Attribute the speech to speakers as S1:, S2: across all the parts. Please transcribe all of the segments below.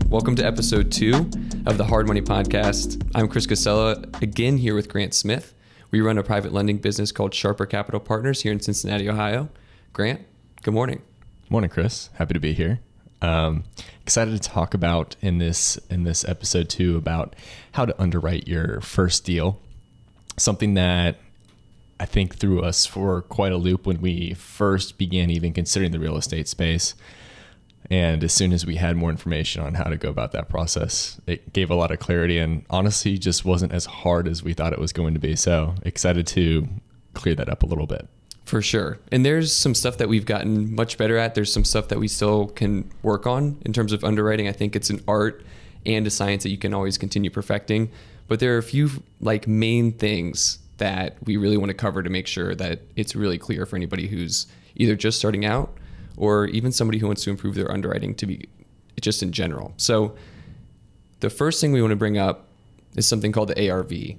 S1: Welcome to episode 2 of the Hard Money Podcast. I'm Chris Casella, again here with Grant Smith. We run a private lending business called Sharper Capital Partners here in Cincinnati, Ohio. Grant, good morning.
S2: Morning, Chris. Happy to be here. Excited to talk about in this episode 2 about how to underwrite your first deal. Something that I think threw us for quite a loop when we first began even considering the real estate space. And as soon as we had more information on how to go about that process, it gave a lot of clarity and honestly just wasn't as hard as we thought it was going to be. So excited to clear that up a little bit.
S1: For sure. And there's some stuff that we've gotten much better at. There's some stuff that we still can work on in terms of underwriting. I think it's an art and a science that you can always continue perfecting. But there are a few main things that we really want to cover to make sure that it's really clear for anybody who's either just starting out or even somebody who wants to improve their underwriting to be just in general. So the first thing we want to bring up is something called the ARV, the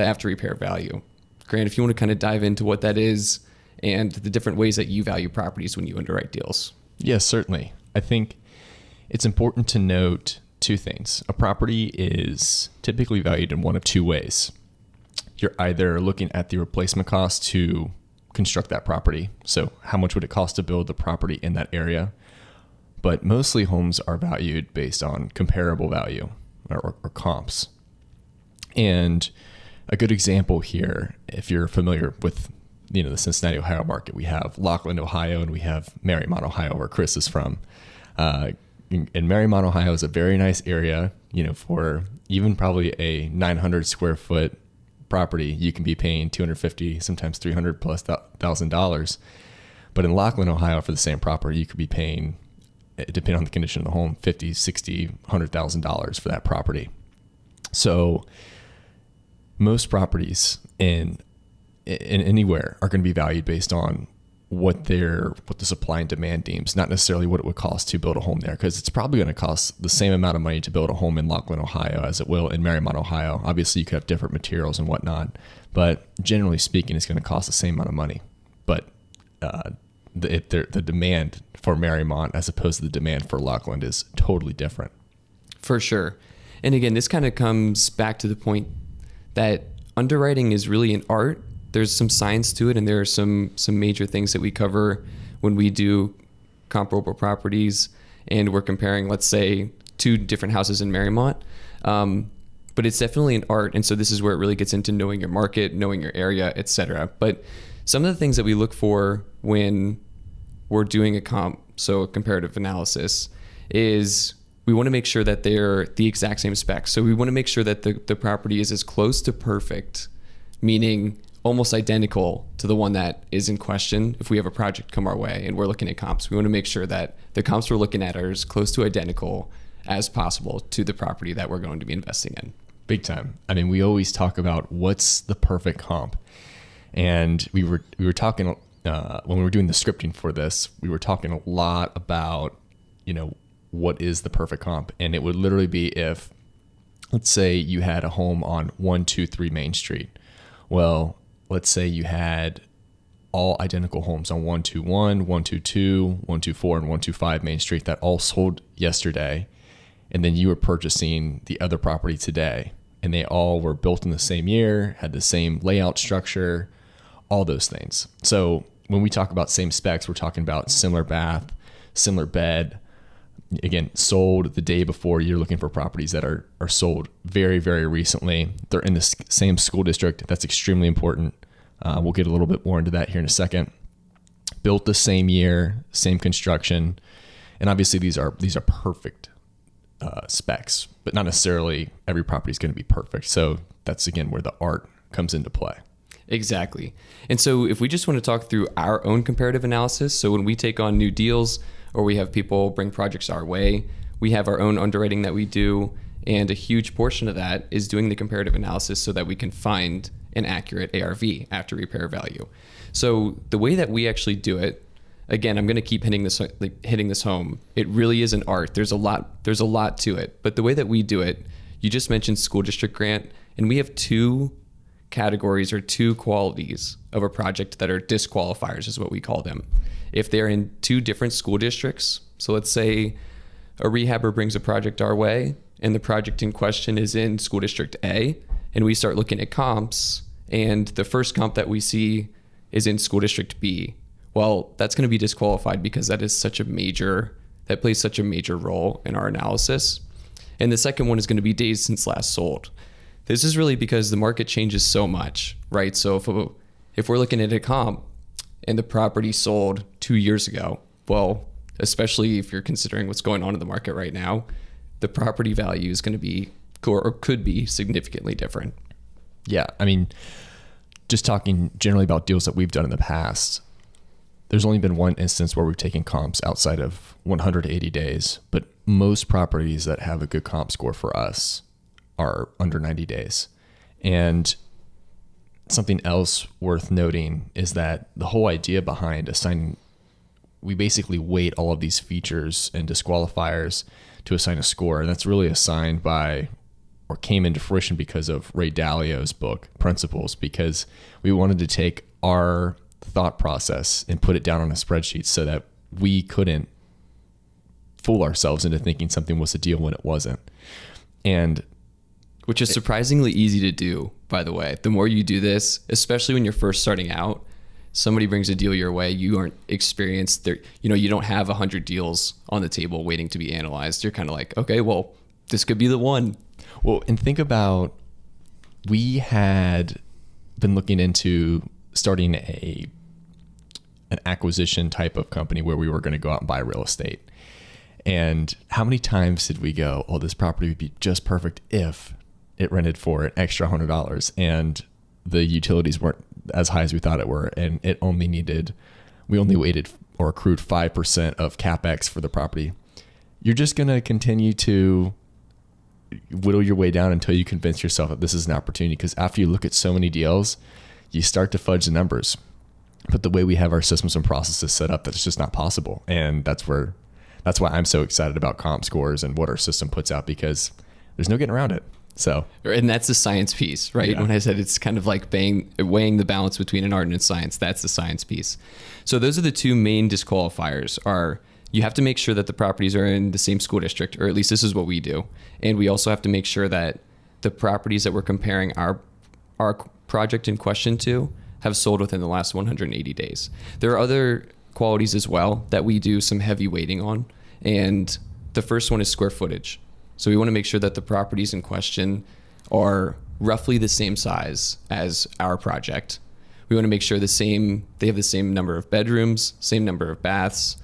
S1: after repair value. Grant, if you want to kind of dive into what that is and the different ways that you value properties when you underwrite deals.
S2: Yes, certainly. I think it's important to note two things. A property is typically valued in one of two ways. You're either looking at the replacement cost to construct that property. So how much would it cost to build the property in that area? But mostly homes are valued based on comparable value or comps. And a good example here, if you're familiar with the Cincinnati, Ohio market, we have Lockland, Ohio, and we have Marymount, Ohio, where Chris is from. And Marymount, Ohio is a very nice area, for even probably a 900 square foot property, you can be paying $250, sometimes $300 plus $1,000. But in Lockland, Ohio, for the same property, you could be paying, depending on the condition of the home, $50, $60, $100,000 for that property. So most properties in anywhere are going to be valued based on what the supply and demand deems, not necessarily what it would cost to build a home there, because it's probably going to cost the same amount of money to build a home in Lockland, Ohio as it will in Marymount, Ohio. Obviously, you could have different materials and whatnot, but generally speaking, it's going to cost the same amount of money. But the demand for Marymount as opposed to the demand for Lockland is totally different.
S1: For sure. And again, this kind of comes back to the point that underwriting is really an art. There's some science to it, and there are some major things that we cover when we do comparable properties and we're comparing, let's say, two different houses in Marymount. But it's definitely an art, and so this is where it really gets into knowing your market, knowing your area, etc. But some of the things that we look for when we're doing a comparative analysis, is we want to make sure that they're the exact same specs. So we want to make sure that the property is as close to perfect, meaning almost identical to the one that is in question. If we have a project come our way and we're looking at comps, we want to make sure that the comps we're looking at are as close to identical as possible to the property that we're going to be investing in.
S2: Big time. I mean, we always talk about what's the perfect comp. And we were talking, when we were doing the scripting for this, we were talking a lot about, what is the perfect comp? And it would literally be if, let's say you had a home on 123 Main Street. Well, let's say you had all identical homes on 121, 122, 124, and 125 Main Street that all sold yesterday. And then you were purchasing the other property today. And they all were built in the same year, had the same layout structure, all those things. So when we talk about same specs, we're talking about similar bath, similar bed. Again, sold the day before. You're looking for properties that are sold very, very recently. They're in the same school district. That's extremely important. We'll get a little bit more into that here in a second. Built the same year, same construction. And obviously these are perfect specs, but not necessarily every property is going to be perfect. So that's, again, where the art comes into play.
S1: Exactly. And so if we just want to talk through our own comparative analysis, so when we take on new deals or we have people bring projects our way, we have our own underwriting that we do, and a huge portion of that is doing the comparative analysis so that we can find an accurate ARV, after repair value. So the way that we actually do it, again, I'm going to keep hitting this home. It really is an art. There's a lot to it. But the way that we do it, you just mentioned school district, Grant, and we have two categories or two qualities of a project that are disqualifiers, is what we call them. If they're in two different school districts, so let's say a rehabber brings a project our way and the project in question is in school district A, and we start looking at comps and the first comp that we see is in school district B, well, that's going to be disqualified because that plays such a major role in our analysis. And the second one is going to be days since last sold. This is really because the market changes so much, right? So if we're looking at a comp and the property sold 2 years ago, well, especially if you're considering what's going on in the market right now, the property value is going to be or could be significantly different.
S2: Yeah, I mean, just talking generally about deals that we've done in the past, there's only been one instance where we've taken comps outside of 180 days, but most properties that have a good comp score for us are under 90 days. And something else worth noting is that the whole idea behind assigning, we basically weight all of these features and disqualifiers to assign a score. And that's really assigned by, or came into fruition because of Ray Dalio's book, Principles, because we wanted to take our thought process and put it down on a spreadsheet so that we couldn't fool ourselves into thinking something was a deal when it wasn't. And
S1: which is surprisingly easy to do, by the way. The more you do this, especially when you're first starting out, somebody brings a deal your way, you aren't experienced there. You don't have 100 deals on the table waiting to be analyzed. You're kind of like, okay, well, this could be the one.
S2: Well, and think about, we had been looking into starting an acquisition type of company where we were going to go out and buy real estate. And how many times did we go, oh, this property would be just perfect if it rented for an extra $100 and the utilities weren't as high as we thought it were. And we only waited or accrued 5% of CapEx for the property. You're just going to continue to whittle your way down until you convince yourself that this is an opportunity. Because after you look at so many deals, you start to fudge the numbers. But the way we have our systems and processes set up, that's just not possible. And that's why I'm so excited about comp scores and what our system puts out, because there's no getting around it. So,
S1: and that's the science piece, right? Yeah. When I said it's kind of like weighing the balance between an art and a science, that's the science piece. So those are the two main disqualifiers. You have to make sure that the properties are in the same school district, or at least this is what we do. And we also have to make sure that the properties that we're comparing our project in question to have sold within the last 180 days. There are other qualities as well that we do some heavy weighting on. And the first one is square footage. So we want to make sure that the properties in question are roughly the same size as our project. We want to make sure they have the same number of bedrooms, same number of baths.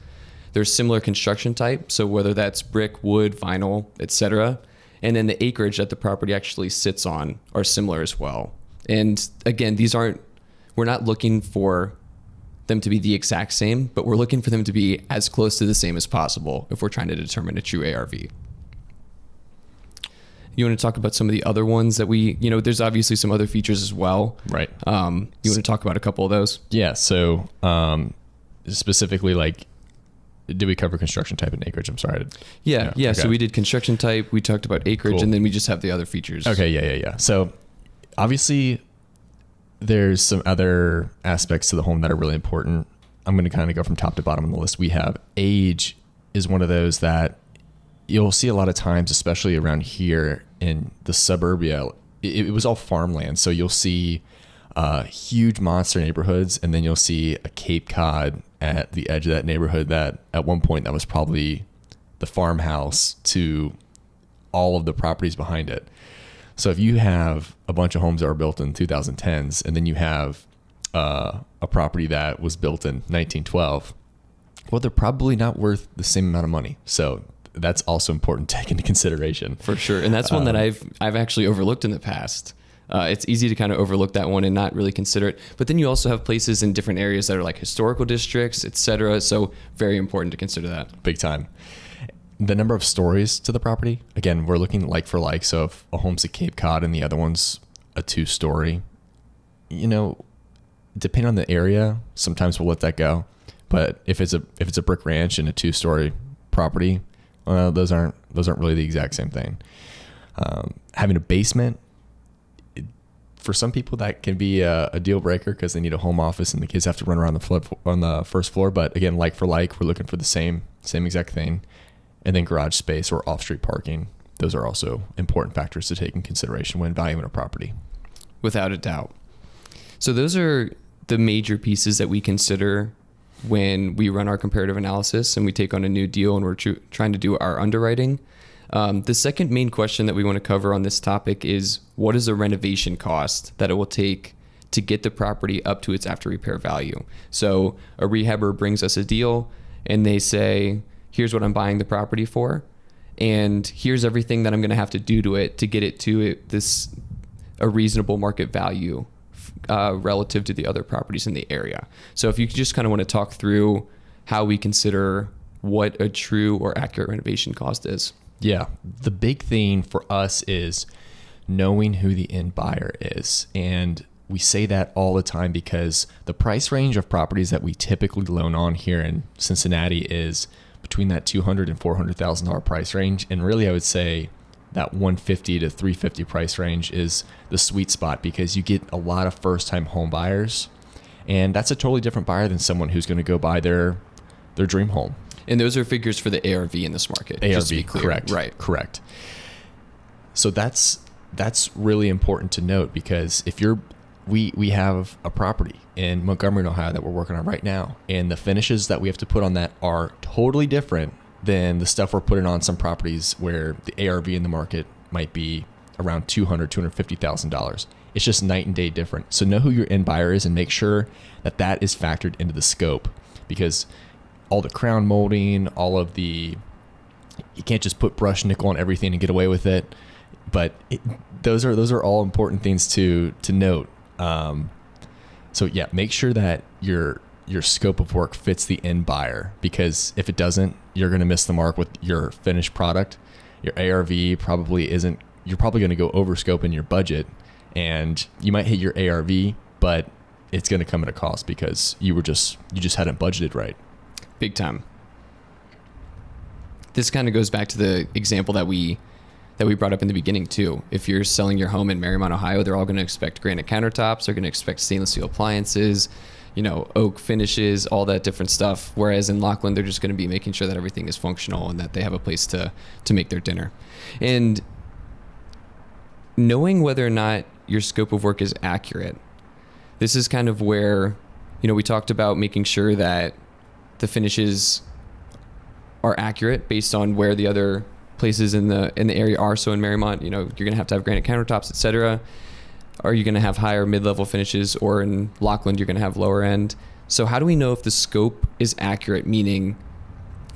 S1: There's similar construction type, so whether that's brick, wood, vinyl, etc. And then the acreage that the property actually sits on are similar as well. And again, we're not looking for them to be the exact same, but we're looking for them to be as close to the same as possible if we're trying to determine a true ARV. You want to talk about some of the other ones that there's obviously some other features as well.
S2: Right.
S1: You want to talk about a couple of those?
S2: Yeah. So specifically, like, did we cover construction type and acreage? I'm sorry.
S1: Yeah. Okay. So we did construction type, we talked about acreage,
S2: cool.
S1: And then we just have the other features.
S2: Okay. Yeah. So obviously there's some other aspects to the home that are really important. I'm going to kind of go from top to bottom on the list. We have age is one of those that you'll see a lot of times, especially around here in the suburbia. It was all farmland. So you'll see huge monster neighborhoods, and then you'll see a Cape Cod at the edge of that neighborhood that at one point that was probably the farmhouse to all of the properties behind it. So if you have a bunch of homes that were built in 2010s, and then you have a property that was built in 1912, well, they're probably not worth the same amount of money. So that's also important to take into consideration.
S1: For sure. And that's one that I've actually overlooked in the past. It's easy to kind of overlook that one and not really consider it. But then you also have places in different areas that are like historical districts, et cetera. So very important to consider that.
S2: Big time. The number of stories to the property, again, we're looking like for like. So if a home's a Cape Cod and the other one's a 2-story, depending on the area, sometimes we'll let that go. But if it's a brick ranch and a 2-story property, those aren't really the exact same thing. Having a basement, for some people that can be a deal breaker because they need a home office and the kids have to run around on the first floor. But again, like for like, we're looking for the same exact thing. And then garage space or off-street parking. Those are also important factors to take in consideration when valuing a property.
S1: Without a doubt. So those are the major pieces that we consider when we run our comparative analysis and we take on a new deal and we're trying to do our underwriting. The second main question that we want to cover on this topic is, what is the renovation cost that it will take to get the property up to its after repair value? So a rehabber brings us a deal and they say, here's what I'm buying the property for, and here's everything that I'm going to have to do to it to get it to a reasonable market value relative to the other properties in the area. So if you just kind of want to talk through how we consider what a true or accurate renovation cost is.
S2: Yeah. The big thing for us is knowing who the end buyer is. And we say that all the time because the price range of properties that we typically loan on here in Cincinnati is between that $200,000 and $400,000 price range. And really, I would say that $150,000 to $350,000 price range is the sweet spot because you get a lot of first-time home buyers. And that's a totally different buyer than someone who's going to go buy their dream home.
S1: And those are figures for the ARV in this market.
S2: ARV,
S1: just to be clear.
S2: Correct.
S1: Right.
S2: Correct. So that's really important to note because if we have a property in Montgomery, Ohio that we're working on right now, and the finishes that we have to put on that are totally different than the stuff we're putting on some properties where the ARV in the market might be around $200,000, $250,000. It's just night and day different. So know who your end buyer is and make sure that is factored into the scope, because all the crown molding, you can't just put brush nickel on everything and get away with it. But those are all important things to note. So yeah, make sure that your scope of work fits the end buyer, because if it doesn't, you're going to miss the mark with your finished product. Your ARV probably isn't. You're probably going to go over scope in your budget, and you might hit your ARV, but it's going to come at a cost because you just hadn't budgeted right.
S1: Big time. This kind of goes back to the example that we brought up in the beginning too. If you're selling your home in Marymount, Ohio, they're all going to expect granite countertops. They're going to expect stainless steel appliances, oak finishes, all that different stuff. Whereas in Lockland, they're just going to be making sure that everything is functional and that they have a place to make their dinner. And knowing whether or not your scope of work is accurate, this is kind of where, we talked about making sure that the finishes are accurate based on where the other places in the area are. So in Marymount, you're going to have granite countertops, etc. Are you going to have higher mid-level finishes, or in Lockland you're going to have lower end? So how do we know if the scope is accurate? Meaning,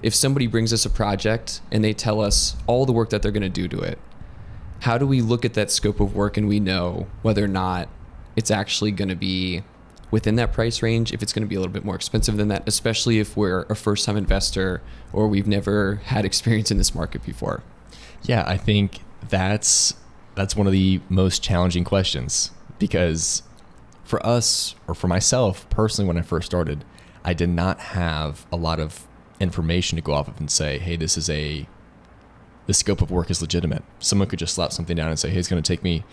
S1: if somebody brings us a project and they tell us all the work that they're going to do to it, how do we look at that scope of work and we know whether or not it's actually going to be within that price range, if it's going to be a little bit more expensive than that, especially if we're a first-time investor or we've never had experience in this market before?
S2: Yeah, I think that's one of the most challenging questions, because for us, or for myself personally, when I first started, I did not have a lot of information to go off of and say, hey, the scope of work is legitimate. Someone could just slap something down and say, hey, it's going to take me,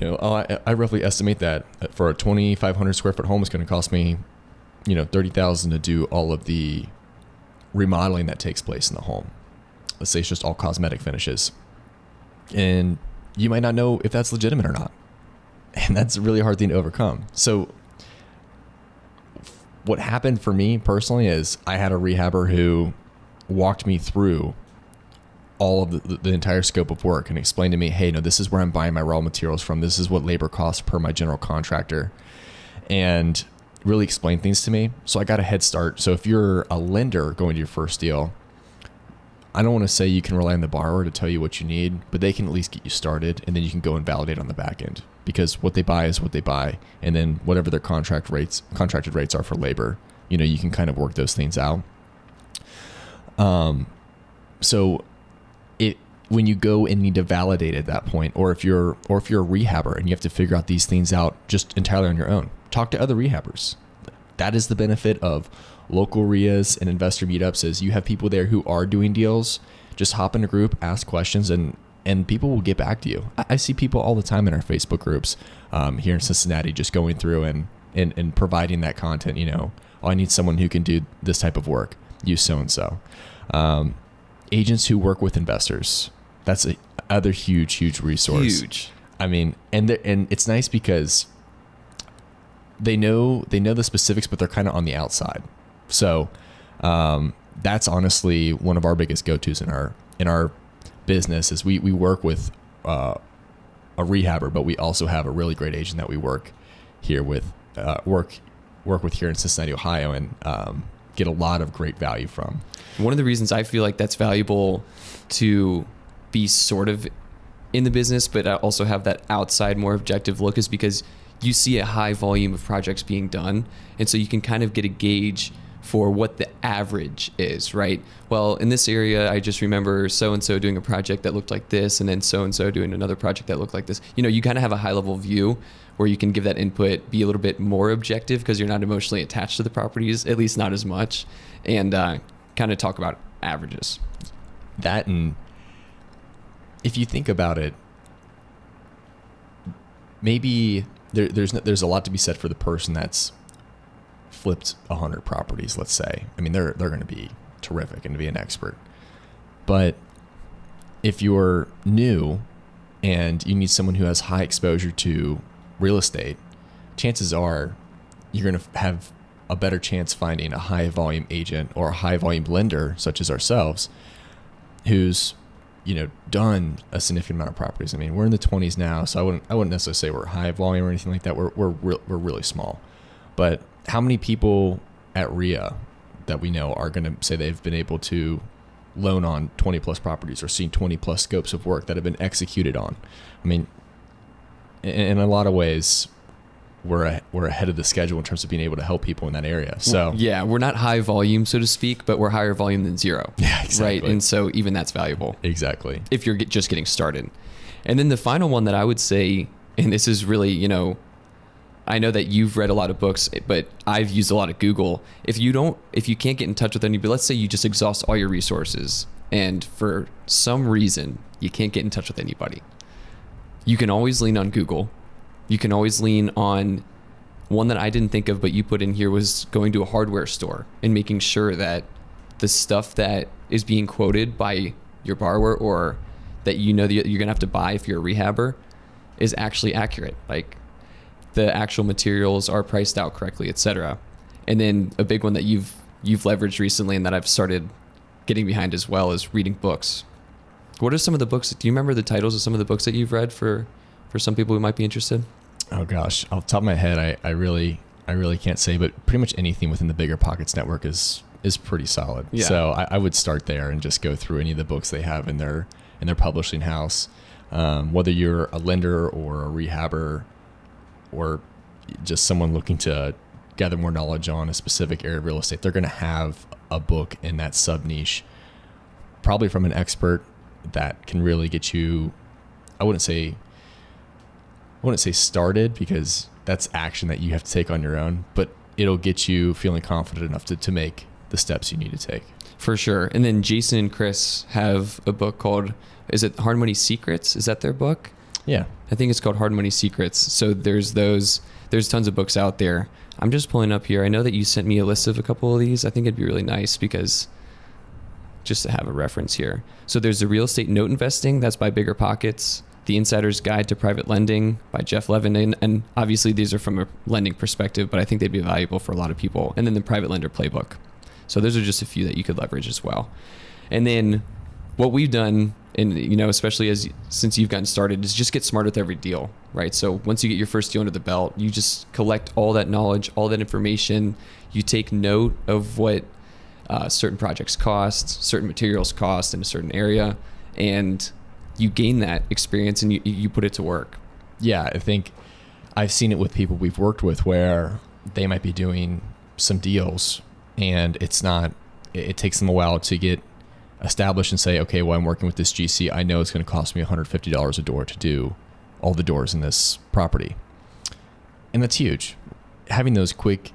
S2: I roughly estimate that for a 2,500 square foot home, it's going to cost me, $30,000 to do all of the remodeling that takes place in the home. Let's say it's just all cosmetic finishes. And you might not know if that's legitimate or not. And that's a really hard thing to overcome. So what happened for me personally is I had a rehabber who walked me through all of the entire scope of work and explained to me, hey, no, this is where I'm buying my raw materials from. This is what labor costs per my general contractor. And really explained things to me. So I got a head start. So if you're a lender going to your first deal, I don't want to say you can rely on the borrower to tell you what you need, but they can at least get you started, and then you can go and validate on the back end, because what they buy is what they buy. And then whatever their contracted rates are for labor, you can kind of work those things out. So when you go and need to validate at that point, or if you're a rehabber and you have to figure out these things out just entirely on your own, talk to other rehabbers. That is the benefit of local RIAs and investor meetups, is you have people there who are doing deals. Just hop in a group, ask questions, and people will get back to you. I see people all the time in our Facebook groups here in Cincinnati just going through and providing that content. I need someone who can do this type of work. Use so-and-so. Agents who work with investors. That's a other huge resource.
S1: Huge.
S2: I mean, and it's nice because they know the specifics, but they're kind of on the outside. So that's honestly one of our biggest go-tos in our business is we work with a rehabber, but we also have a really great agent that we work with here in Cincinnati, Ohio, and get a lot of great value from.
S1: One of the reasons I feel like that's valuable to be sort of in the business, but also have that outside, more objective look, is because you see a high volume of projects being done. And so you can kind of get a gauge for what the average is, right? Well, in this area, I just remember so-and-so doing a project that looked like this, and then so-and-so doing another project that looked like this. You know, you kind of have a high level view where you can give that input, be a little bit more objective because you're not emotionally attached to the properties, at least not as much, and kind of talk about averages.
S2: That, and if you think about it, maybe there's a lot to be said for the person that's flipped 100 properties, let's say. I mean, they're going to be terrific and to be an expert. But if you're new and you need someone who has high exposure to real estate, chances are you're going to have a better chance finding a high volume agent or a high volume lender such as ourselves who's done a significant amount of properties. I mean, we're in the 20s now, so I wouldn't necessarily say we're high volume or anything like that. We're really small. But how many people at RIA that we know are going to say they've been able to loan on 20 plus properties or seen 20 plus scopes of work that have been executed on? I mean, in a lot of ways, we're ahead of the schedule in terms of being able to help people in that area. So
S1: yeah, we're not high volume, so to speak, but we're higher volume than zero.
S2: Yeah, exactly.
S1: Right, and so even that's valuable.
S2: Exactly.
S1: If you're just getting started. And then the final one that I would say, and this is really, I know that you've read a lot of books, but I've used a lot of Google. If you can't get in touch with anybody, let's say you just exhaust all your resources and for some reason you can't get in touch with anybody, you can always lean on Google. You can always lean on one that I didn't think of, but you put in here, was going to a hardware store and making sure that the stuff that is being quoted by your borrower or that that you're going to have to buy if you're a rehabber is actually accurate. Like the actual materials are priced out correctly, etc. And then a big one that you've leveraged recently and that I've started getting behind as well is reading books. What are some of the books? Do you remember the titles of some of the books that you've read for some people who might be interested?
S2: Oh gosh, off the top of my head, I really can't say, but pretty much anything within the Bigger Pockets network is pretty solid.
S1: Yeah.
S2: So I would start there and just go through any of the books they have in their publishing house. Whether you're a lender or a rehabber or just someone looking to gather more knowledge on a specific area of real estate, they're going to have a book in that sub niche, probably from an expert that can really get you, I wouldn't say started, because that's action that you have to take on your own, but it'll get you feeling confident enough to make the steps you need to take.
S1: For sure. And then Jason and Chris have a book called, is it Hard Money Secrets? Is that their book?
S2: Yeah.
S1: I think it's called Hard Money Secrets. So there's tons of books out there. I'm just pulling up here. I know that you sent me a list of a couple of these. I think it'd be really nice because just to have a reference here. So there's the Real Estate Note Investing. That's by Bigger Pockets. The Insider's Guide to Private Lending by Jeff Levin. And obviously these are from a lending perspective, but I think they'd be valuable for a lot of people. And then the Private Lender Playbook. So those are just a few that you could leverage as well. And then what we've done, and especially since you've gotten started, is just get smarter with every deal, right? So once you get your first deal under the belt, you just collect all that knowledge, all that information. You take note of what certain projects cost, certain materials cost in a certain area, and you gain that experience and you put it to work.
S2: Yeah, I think I've seen it with people we've worked with where they might be doing some deals and it takes them a while to get established and say, okay, well, I'm working with this GC. I know it's going to cost me $150 a door to do all the doors in this property. And that's huge. Having those quick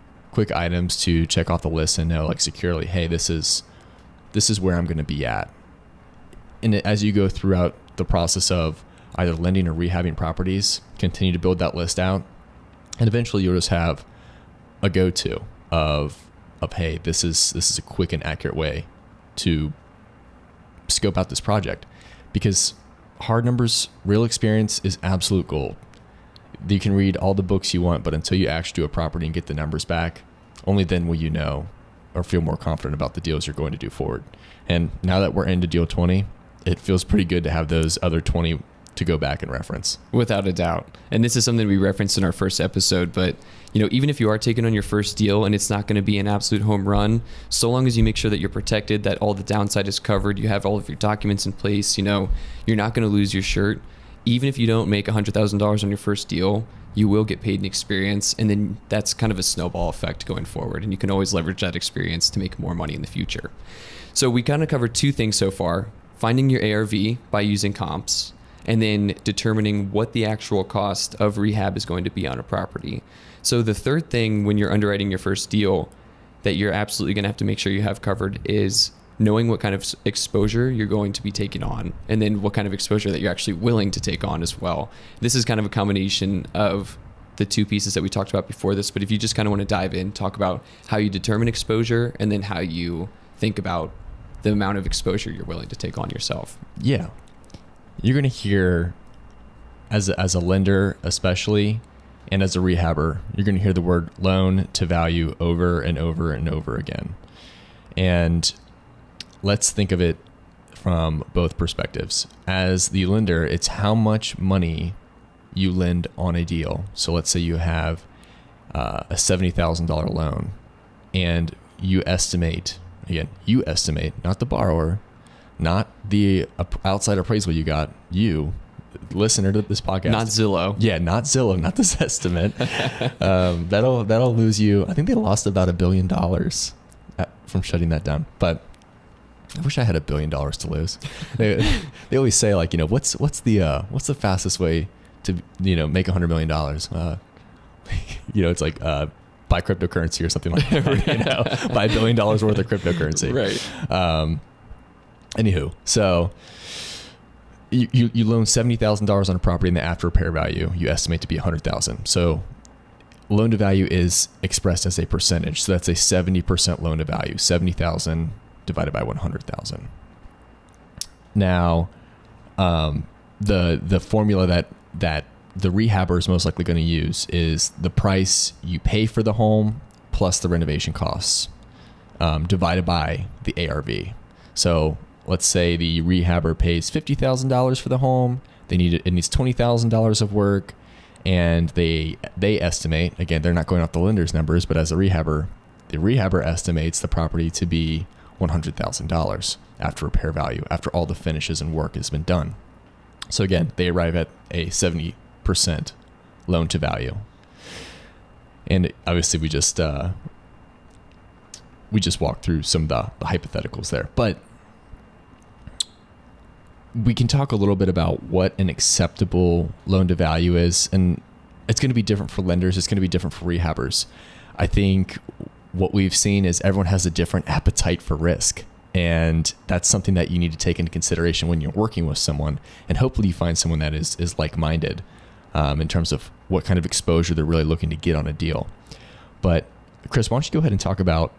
S2: items to check off the list and know like securely, hey, this is where I'm going to be at. And as you go throughout the process of either lending or rehabbing properties, continue to build that list out. And eventually you'll just have a go-to of hey, this is a quick and accurate way to scope out this project, because hard numbers, real experience is absolute gold. You can read all the books you want, but until you actually do a property and get the numbers back, only then will you know or feel more confident about the deals you're going to do forward. And now that we're into deal 20, it feels pretty good to have those other 20 to go back and reference.
S1: Without a doubt. And this is something we referenced in our first episode, but even if you are taking on your first deal and it's not going to be an absolute home run, so long as you make sure that you're protected, that all the downside is covered, you have all of your documents in place, you're not going to lose your shirt. Even if you don't make $100,000 on your first deal, you will get paid in experience. And then that's kind of a snowball effect going forward. And you can always leverage that experience to make more money in the future. So we kind of covered two things so far: finding your ARV by using comps, and then determining what the actual cost of rehab is going to be on a property. So the third thing when you're underwriting your first deal that you're absolutely going to have to make sure you have covered is knowing what kind of exposure you're going to be taking on, and then what kind of exposure that you're actually willing to take on as well. This is kind of a combination of the two pieces that we talked about before this, but if you just kind of want to dive in, talk about how you determine exposure and then how you think about the amount of exposure you're willing to take on yourself.
S2: Yeah. You're going to hear, as a lender especially, and as a rehabber, you're going to hear the word loan to value over and over and over again. And let's think of it from both perspectives. As the lender, it's how much money you lend on a deal. So let's say you have a $70,000 loan, and you estimate, not the borrower, not the outside appraisal you got, you, listener to this podcast.
S1: Not Zillow.
S2: Yeah, not Zillow, not this estimate. That'll lose you. I think they lost about $1 billion from shutting that down. But I wish I had $1 billion to lose. They always say, like, what's the fastest way to make $100 million? It's like buy cryptocurrency or something like that. Buy $1 billion worth of cryptocurrency.
S1: Right.
S2: Anywho, so you loan $70,000 on a property, and the after repair value you estimate to be $100,000. So loan to value is expressed as a percentage. So that's a 70% loan to value. 70,000 divided by 100,000. Now, the formula that the rehabber is most likely going to use is the price you pay for the home plus the renovation costs divided by the ARV. So let's say the rehabber pays $50,000 for the home. It needs $20,000 of work, and they estimate, again, they're not going off the lender's numbers, but as a rehabber, the rehabber estimates the property to be $100,000 after repair value, after all the finishes and work has been done. So again, they arrive at a 70% loan to value. And obviously we just walked through some of the hypotheticals there, but we can talk a little bit about what an acceptable loan to value is. And it's going to be different for lenders. It's going to be different for rehabbers. I think what we've seen is everyone has a different appetite for risk. And that's something that you need to take into consideration when you're working with someone. And hopefully you find someone that is like-minded in terms of what kind of exposure they're really looking to get on a deal. But Chris, why don't you go ahead and talk about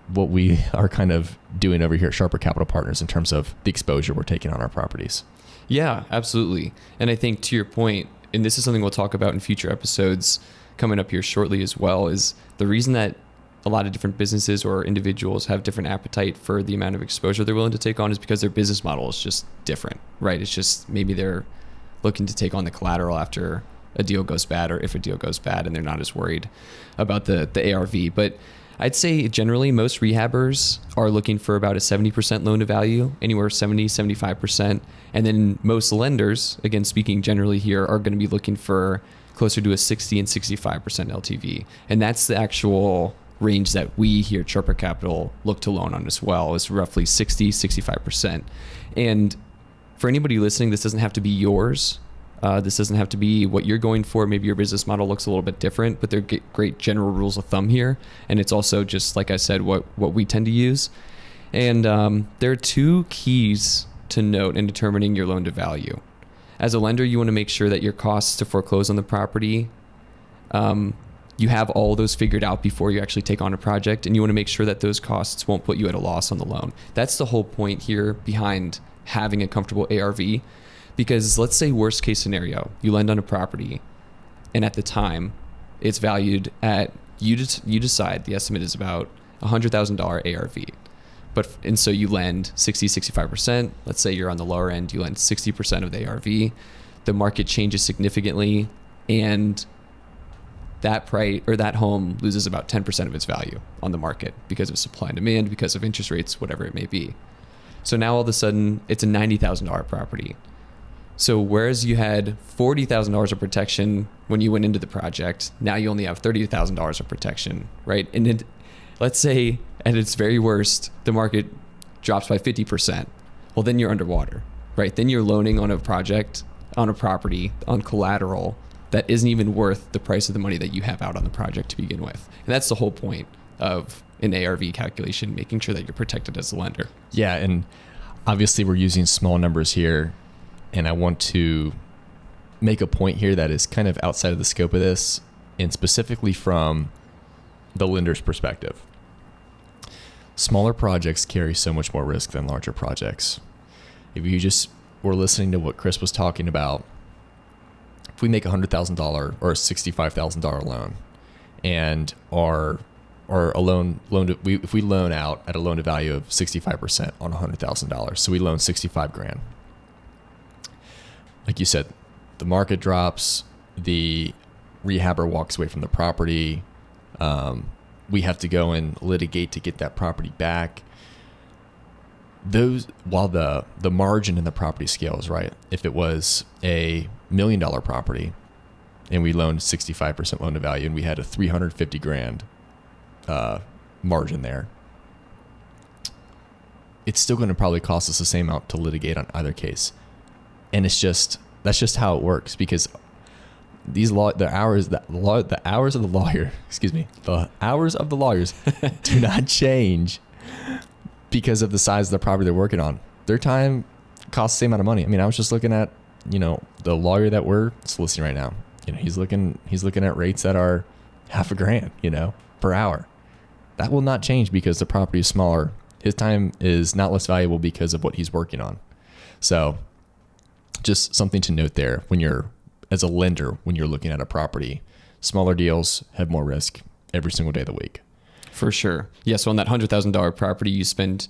S2: what we are kind of doing over here at Sharper Capital Partners in terms of the exposure we're taking on our properties.
S1: Yeah, absolutely. And I think to your point, and this is something we'll talk about in future episodes coming up here shortly as well, is the reason that a lot of different businesses or individuals have different appetite for the amount of exposure they're willing to take on is because their business model is just different, right? It's just maybe they're looking to take on the collateral after a deal goes bad, or if a deal goes bad, and they're not as worried about the ARV. But I'd say generally most rehabbers are looking for about a 70% loan to value, anywhere 70, 75%. And then most lenders, again, speaking generally here, are going to be looking for closer to a 60 and 65% LTV. And that's the actual range that we here at Sharper Capital look to loan on as well, is roughly 60, 65%. And for anybody listening, this doesn't have to be yours. This doesn't have to be what you're going for. Maybe your business model looks a little bit different, but they're great general rules of thumb here. And it's also just, like I said, what we tend to use. And there are two keys to note in determining your loan to value. As a lender, you want to make sure that your costs to foreclose on the property, you have all those figured out before you actually take on a project. And you want to make sure that those costs won't put you at a loss on the loan. That's the whole point here behind having a comfortable ARV. Because let's say worst case scenario, you lend on a property and at the time it's valued at, you decide the estimate is about $100,000 ARV. And so you lend 65%. Let's say you're on the lower end, you lend 60% of the ARV. The market changes significantly and that price or that home loses about 10% of its value on the market because of supply and demand, because of interest rates, whatever it may be. So now all of a sudden it's a $90,000 property. So whereas you had $40,000 of protection when you went into the project, now you only have $30,000 of protection, right? And let's say at its very worst, the market drops by 50%. Well, then you're underwater, right? Then you're loaning on a project, on a property, on collateral that isn't even worth the price of the money that you have out on the project to begin with. And that's the whole point of an ARV calculation, making sure that you're protected as a lender.
S2: Yeah, and obviously we're using small numbers here, and I want to make a point here that is kind of outside of the scope of this, and specifically from the lender's perspective. Smaller projects carry so much more risk than larger projects. If you just were listening to what Chris was talking about, if we make a $100,000 or a $65,000 loan, and if we loan out at a loan to value of 65% on $100,000, so we loan $65,000. Like you said, the market drops, the rehabber walks away from the property. We have to go and litigate to get that property back. While the margin in the property scales, right? If it was a $1 million property and we loaned 65% loan to value and we had a $350,000 margin there, it's still going to probably cost us the same amount to litigate on either case. And that's just how it works, because the hours of the lawyers do not change because of the size of the property they're working on. Their time costs the same amount of money. I mean, I was just looking at, the lawyer that we're soliciting right now. He's looking at rates that are $5,000, per hour. That will not change because the property is smaller. His time is not less valuable because of what he's working on. So just something to note there as a lender, when you're looking at a property, smaller deals have more risk every single day of the week.
S1: For sure. Yeah. So on that $100,000 property, you spend,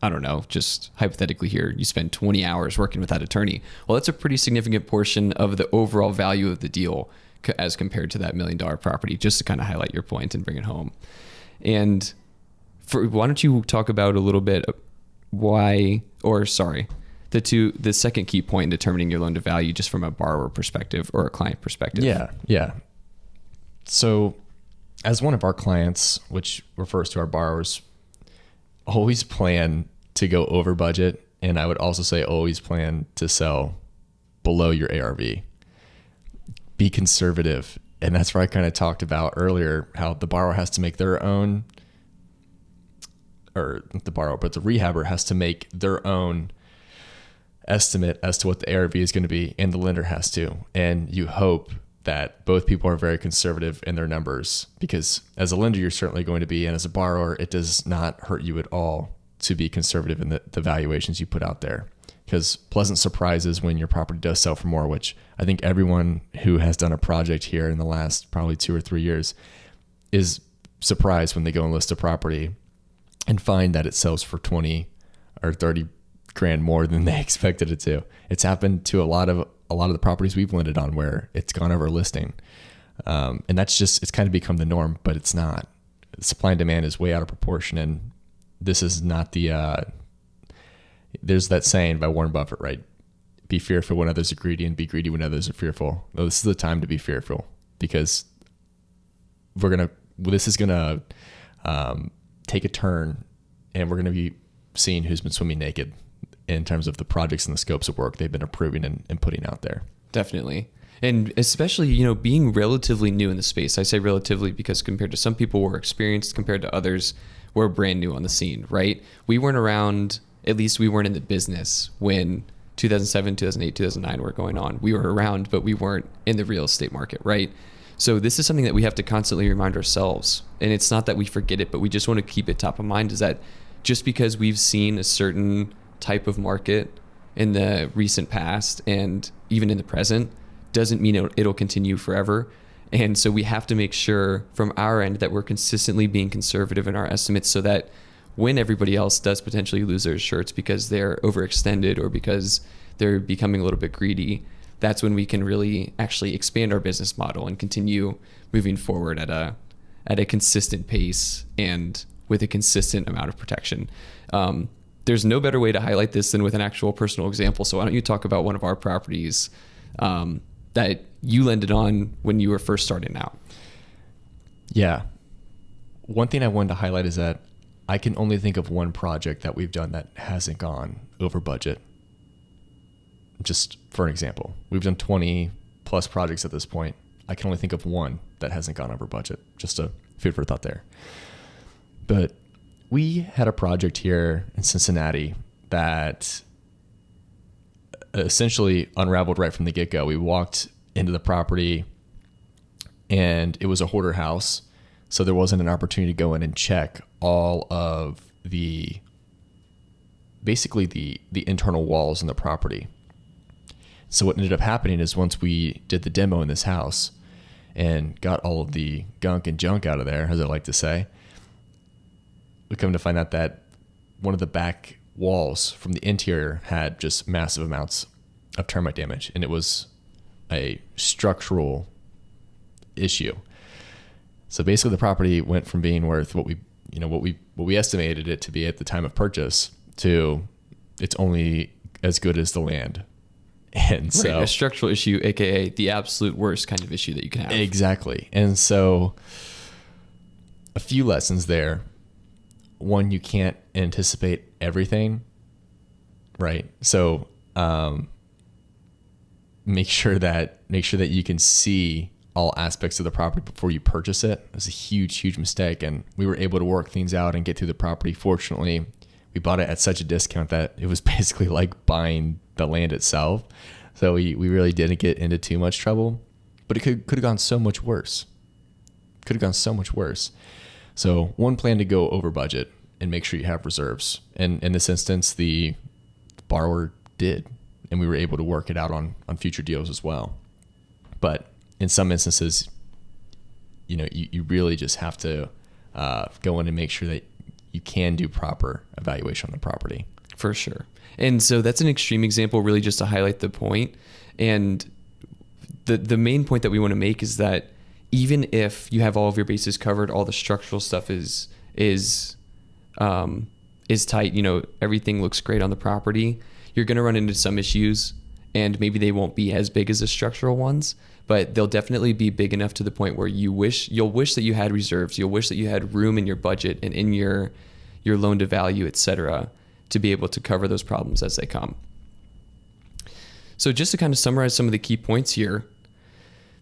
S1: I don't know, just hypothetically here, you spend 20 hours working with that attorney. Well, that's a pretty significant portion of the overall value of the deal as compared to that $1 million property, just to kind of highlight your point and bring it home. And why don't you talk about a little bit the second key point in determining your loan to value, just from a borrower perspective or a client perspective.
S2: Yeah. So as one of our clients, which refers to our borrowers, always plan to go over budget. And I would also say always plan to sell below your ARV. Be conservative. And that's where I kind of talked about earlier how the borrower has to make their own, or not the borrower, but the rehabber has to make their own estimate as to what the ARV is going to be, and the lender has to. And you hope that both people are very conservative in their numbers, because as a lender, you're certainly going to be, and as a borrower, it does not hurt you at all to be conservative in the valuations you put out there, because pleasant surprises when your property does sell for more, which I think everyone who has done a project here in the last probably 2 or 3 years is surprised when they go and list a property and find that it sells for 20 or 30 grand more than they expected it to. It's happened to a lot of the properties we've lended on where it's gone over listing. And it's kind of become the norm, but it's not. Supply and demand is way out of proportion. And this is not there's that saying by Warren Buffett, right? Be fearful when others are greedy, and be greedy when others are fearful. Well, this is the time to be fearful, because this is going to take a turn, and we're going to be seeing who's been swimming naked in terms of the projects and the scopes of work they've been approving and putting out there.
S1: Definitely. And especially, being relatively new in the space. I say relatively because compared to some people we're experienced, compared to others, we're brand new on the scene, right? We weren't around, at least we weren't in the business when 2007, 2008, 2009 were going on. We were around, but we weren't in the real estate market, right? So this is something that we have to constantly remind ourselves. And it's not that we forget it, but we just want to keep it top of mind, is that just because we've seen a certain type of market in the recent past and even in the present doesn't mean it'll continue forever. And so we have to make sure from our end that we're consistently being conservative in our estimates so that when everybody else does potentially lose their insurance because they're overextended or because they're becoming a little bit greedy, that's when we can really actually expand our business model and continue moving forward at a consistent pace and with a consistent amount of protection. There's no better way to highlight this than with an actual personal example. So why don't you talk about one of our properties that you lended on when you were first starting out?
S2: Yeah. One thing I wanted to highlight is that I can only think of one project that we've done that hasn't gone over budget. Just for an example, we've done 20 plus projects at this point. I can only think of one that hasn't gone over budget. Just a food for thought there. But we had a project here in Cincinnati that essentially unraveled right from the get-go. We walked into the property and it was a hoarder house. So there wasn't an opportunity to go in and check all of basically the internal walls in the property. So what ended up happening is once we did the demo in this house and got all of the gunk and junk out of there, as I like to say, we come to find out that one of the back walls from the interior had just massive amounts of termite damage, and it was a structural issue. So basically the property went from being worth what we estimated it to be at the time of purchase to it's only as good as the land. And so
S1: right, a structural issue, aka the absolute worst kind of issue that you can have.
S2: Exactly. And so a few lessons there. One, you can't anticipate everything, right? So make sure that you can see all aspects of the property before you purchase it. That's a huge mistake. And we were able to work things out and get through the property. Fortunately, we bought it at such a discount that it was basically like buying the land itself. So we really didn't get into too much trouble, but it could have gone so much worse. So one plan to go over budget and make sure you have reserves. And in this instance, the borrower did, and we were able to work it out on future deals as well. But in some instances, you really just have to go in and make sure that you can do proper evaluation on the property.
S1: For sure. And so that's an extreme example, really just to highlight the point. And the main point that we want to make is that even if you have all of your bases covered, all the structural stuff is tight, everything looks great on the property, you're going to run into some issues, and maybe they won't be as big as the structural ones, but they'll definitely be big enough to the point where you'll wish that you had reserves. You'll wish that you had room in your budget and in your loan to value, et cetera, to be able to cover those problems as they come. So just to kind of summarize some of the key points here,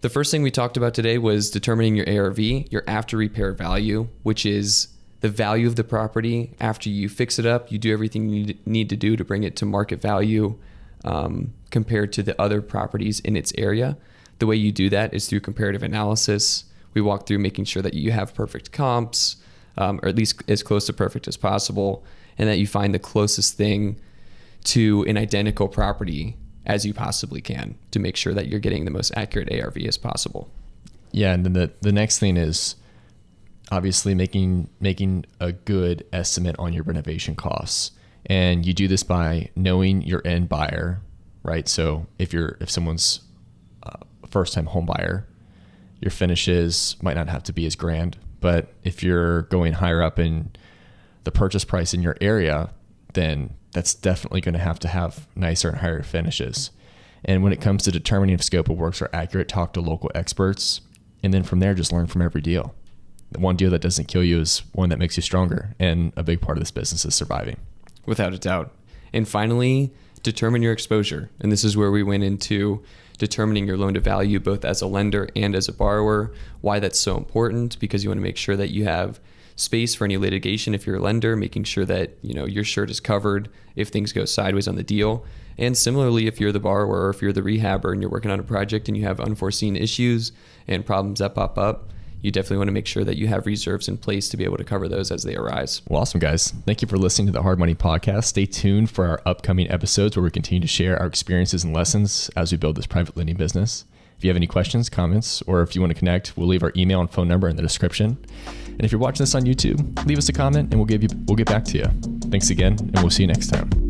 S1: the first thing we talked about today was determining your ARV, your after repair value, which is the value of the property after you fix it up. You do everything you need to do to bring it to market value compared to the other properties in its area. The way you do that is through comparative analysis. We walk through making sure that you have perfect comps, or at least as close to perfect as possible, and that you find the closest thing to an identical property as you possibly can to make sure that you're getting the most accurate ARV as possible.
S2: Yeah, and then the next thing is obviously making a good estimate on your renovation costs. And you do this by knowing your end buyer, right? So if someone's a first-time home buyer, your finishes might not have to be as grand. But if you're going higher up in the purchase price in your area, then that's definitely going to have nicer and higher finishes. And when it comes to determining if scope of works are accurate, talk to local experts. And then from there, just learn from every deal. The one deal that doesn't kill you is one that makes you stronger. And a big part of this business is surviving.
S1: Without a doubt. And finally, determine your exposure. And this is where we went into determining your loan to value, both as a lender and as a borrower. Why that's so important, because you want to make sure that you have space for any litigation if you're a lender, making sure that your shirt is covered if things go sideways on the deal. And similarly, if you're the borrower or if you're the rehabber and you're working on a project and you have unforeseen issues and problems that pop up, you definitely want to make sure that you have reserves in place to be able to cover those as they arise.
S2: Well, awesome, guys. Thank you for listening to the Hard Money Podcast. Stay tuned for our upcoming episodes where we continue to share our experiences and lessons as we build this private lending business. If you have any questions, comments, or if you want to connect, we'll leave our email and phone number in the description. And if you're watching this on YouTube, leave us a comment and we'll get back to you. Thanks again, and we'll see you next time.